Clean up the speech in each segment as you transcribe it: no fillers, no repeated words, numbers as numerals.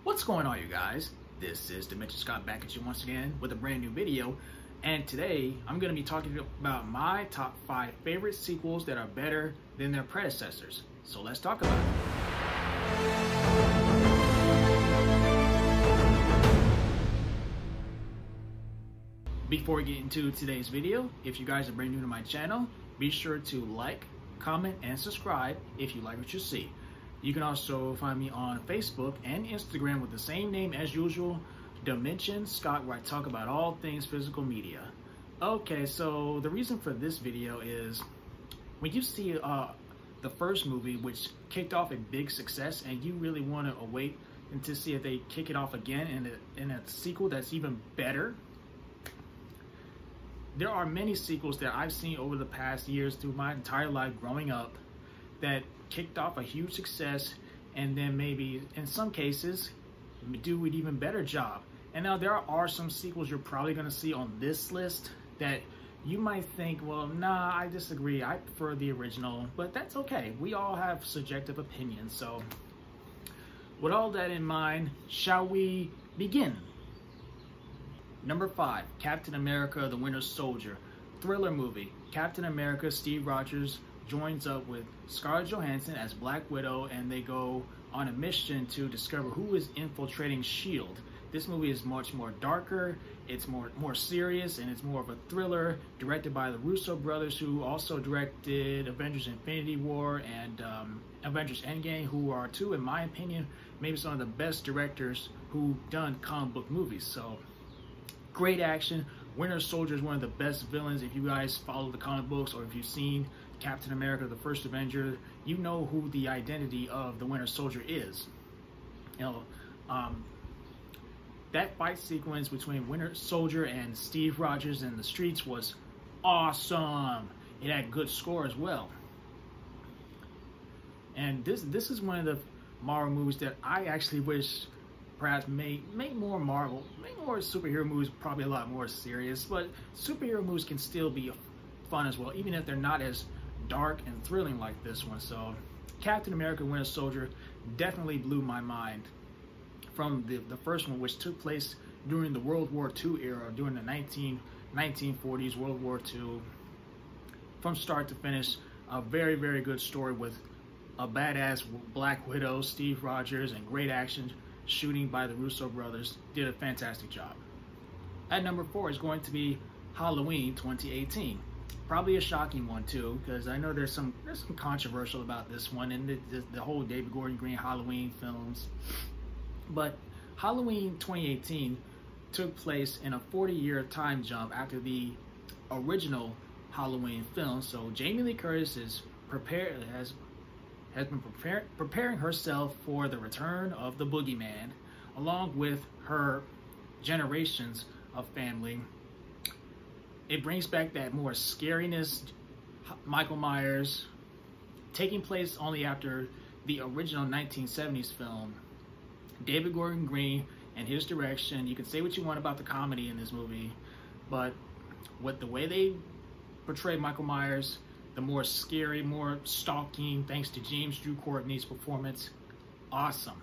What's going on, you guys? This is Dimension Scott back at you once again with a brand new video, and today I'm going to be talking about my top 5 favorite sequels that are better than their predecessors. So let's talk about it. Before we get into today's video, if you guys are brand new to my channel, be sure to like, comment, and subscribe if you like what you see. You can also find me on Facebook and Instagram with the same name as usual, Dimension Scott, where I talk about all things physical media. Okay, so the reason for this video is when you see the first movie, which kicked off a big success, and you really want to wait and to see if they kick it off again in a sequel that's even better. There are many sequels that I've seen over the past years through my entire life growing up that kicked off a huge success, and then maybe in some cases do an even better job. And now there are some sequels you're probably going to see on this list that you might think, well, nah, I disagree, I prefer the original, but that's okay. We all have subjective opinions. So with all that in mind, shall we begin? Number 5, Captain America: The Winter Soldier. Thriller movie. Captain America, Steve Rogers, joins up with Scarlett Johansson as Black Widow, and they go on a mission to discover who is infiltrating S.H.I.E.L.D. This movie is much more darker, it's more serious, and it's more of a thriller, directed by the Russo brothers, who also directed Avengers Infinity War and Avengers Endgame, who are two, in my opinion, maybe some of the best directors who've done comic book movies. So great action. Winter Soldier is one of the best villains. If you guys follow the comic books, or if you've seen Captain America: The First Avenger, you know who the identity of the Winter Soldier is. You know, that fight sequence between Winter Soldier and Steve Rogers in the streets was awesome. It had good score as well. And this is one of the Marvel movies that I actually wish perhaps make more Marvel, make more superhero movies, probably a lot more serious, but superhero movies can still be fun as well, even if they're not as dark and thrilling like this one. So Captain America: Winter Soldier definitely blew my mind. From the first one, which took place during the World War II era, during the 1940s, World War II, from start to finish, a very, very good story with a badass Black Widow, Steve Rogers, and great action shooting by the Russo brothers. Did a fantastic job. At number 4 is going to be Halloween 2018. Probably a shocking one too, because I know there's some controversial about this one and the whole David Gordon Green Halloween films. But Halloween 2018 took place in a 40-year time jump after the original Halloween film. So Jamie Lee Curtis has been preparing herself for the return of the Boogeyman, along with her generations of family. It brings back that more scariness, Michael Myers, taking place only after the original 1970s film. David Gordon Green and his direction. You can say what you want about the comedy in this movie, but with the way they portray Michael Myers, the more scary, more stalking, thanks to James Drew Courtney's performance, awesome.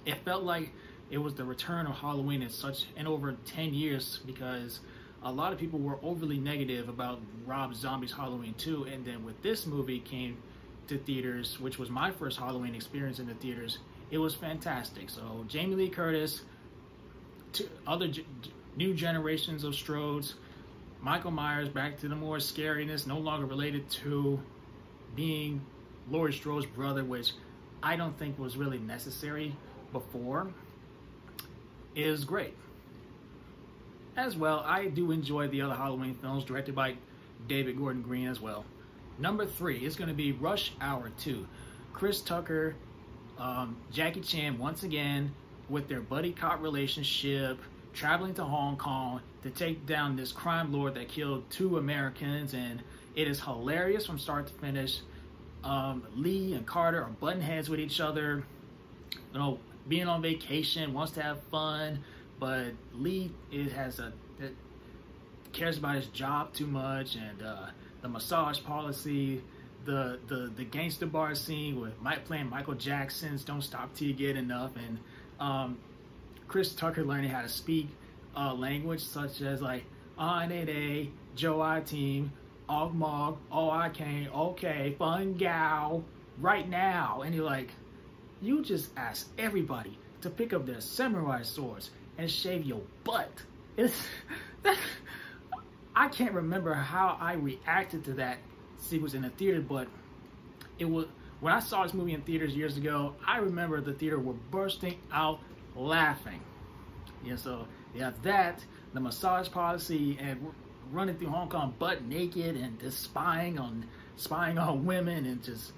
It felt like it was the return of Halloween in over 10 years, because a lot of people were overly negative about Rob Zombie's Halloween 2, and then with this movie came to theaters, which was my first Halloween experience in the theaters, it was fantastic. So Jamie Lee Curtis, new generations of Strodes, Michael Myers back to the more scariness, no longer related to being Laurie Strode's brother, which I don't think was really necessary before, is great. As well, I do enjoy the other Halloween films directed by David Gordon Green as well. Number 3 is going to be Rush Hour 2. Chris Tucker, Jackie Chan once again with their buddy cop relationship, traveling to Hong Kong to take down this crime lord that killed 2 Americans, and it is hilarious from start to finish. Lee and Carter are butting heads with each other, you know, being on vacation, wants to have fun, but Lee cares about his job too much, and the massage policy, the gangster bar scene with Mike playing Michael Jackson's "Don't Stop Till You Get Enough," and Chris Tucker learning how to speak language such as like Anede, Joe I team, Ogmog, oh I came, okay, fun gal, right now. And you're like, you just asked everybody to pick up their samurai swords and shave your butt. I can't remember how I reacted to that sequence in the theater, but it was when I saw this movie in theaters years ago. I remember the theater were bursting out laughing. Yeah, so you have that, the massage policy, and running through Hong Kong butt naked and just spying on women, and just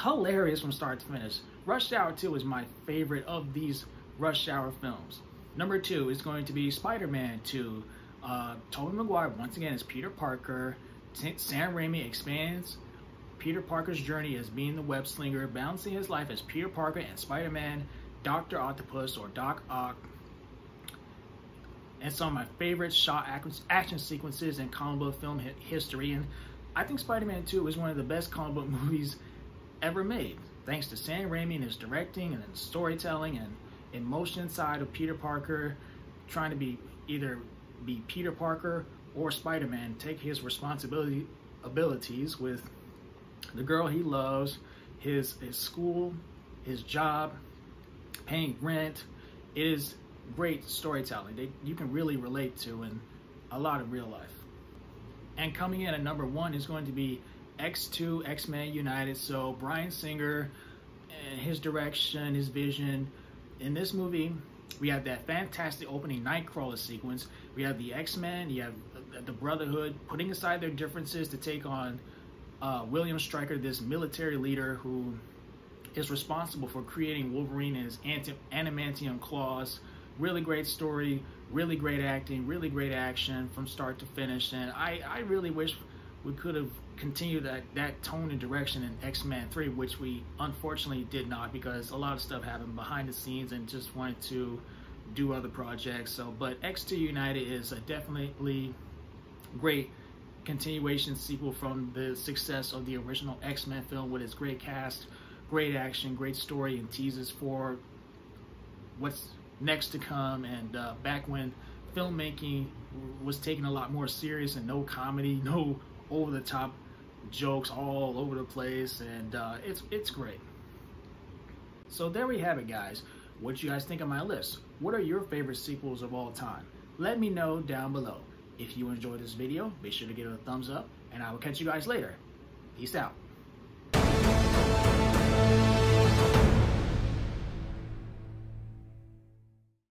hilarious from start to finish. Rush Hour 2 is my favorite of these Rush Hour films. Number 2 is going to be Spider-Man 2. Tobey Maguire once again as Peter Parker. Sam Raimi expands Peter Parker's journey as being the web slinger, balancing his life as Peter Parker and Spider-Man, Dr. Octopus or Doc Ock. And some of my favorite shot action sequences in comic book film history. And I think Spider-Man 2 is one of the best comic book movies ever made, thanks to Sam Raimi and his directing and his storytelling and emotion side of Peter Parker trying to be either be Peter Parker or Spider-Man, take his abilities with the girl he loves, his school, his job, paying rent. It is great storytelling you can really relate to in a lot of real life. And coming in at number 1 is going to be X2, X-Men United. So Bryan Singer and his direction, his vision. In this movie, we have that fantastic opening Nightcrawler sequence. We have the X-Men, you have the Brotherhood putting aside their differences to take on William Stryker, this military leader who is responsible for creating Wolverine and his adamantium claws. Really great story, really great acting, really great action from start to finish. And I really wish we could have continued that tone and direction in X-Men 3, which we unfortunately did not, because a lot of stuff happened behind the scenes and just wanted to do other projects. So, but X2 United is a definitely great continuation sequel from the success of the original X-Men film, with its great cast, great action, great story, and teases for what's next to come. And back when filmmaking was taken a lot more serious and no comedy, no over-the-top jokes all over the place, and it's great. So there we have it, guys. What do you guys think of my list? What are your favorite sequels of all time? Let me know down below. If you enjoyed this video, be sure to give it a thumbs up, and I will catch you guys later. Peace out.